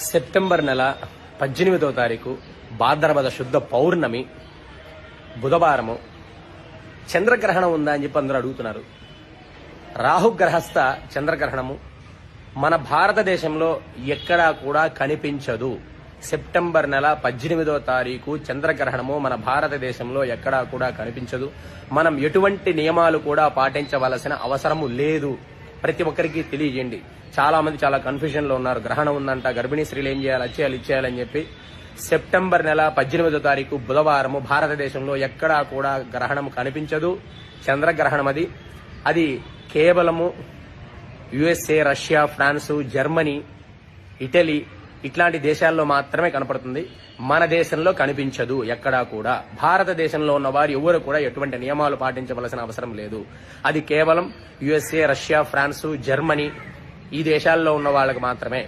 September నెల 18వ తారీఖు భాద్రపద శుద్ధ పౌర్ణమి బుధవారము చంద్రగ్రహణం ఉందా అని చెప్పి అందరూ అడుగుతున్నారు. రాహుగ్రహస్థ చంద్రగ్రహణము మన భారతదేశంలో ఎక్కడా కూడా కనిపించదు. సెప్టెంబర్ నెల 18వ తారీఖు చంద్రగ్రహణము మన భారతదేశంలో ఎక్కడా కూడా కనిపించదు. మనం ఎటువంటి నియమాలు కూడా పాటించవలసిన అవసరము లేదు. ప్రతి ఒక్కరికి తెలియజేయండి. చాలా మంది చాలా కన్ఫ్యూజన్ లో ఉన్నారు. గ్రహణం ఉందంట, గర్భిణీ స్త్రీలు ఏం చేయాలి, ఇచ్చేయాలని చెప్పి. సెప్టెంబర్ నెల 18వ తారీఖు బుధవారము భారతదేశంలో ఎక్కడా కూడా గ్రహణం కనిపించదు. చంద్రగ్రహణం అది కేవలము USA, Russia, France, Germany, Italy ఇట్లాంటి దేశాల్లో మాత్రమే కనపడుతుంది. మన దేశంలో కనిపించదు ఎక్కడా కూడా. భారతదేశంలో ఉన్న వారు ఎవరు కూడా ఎటువంటి నియమాలు పాటించవలసిన అవసరం లేదు. అది కేవలం యుఎస్ఏ, రష్యా, ఫ్రాన్సు, జర్మనీ ఈ దేశాల్లో ఉన్న వాళ్ళకి మాత్రమే.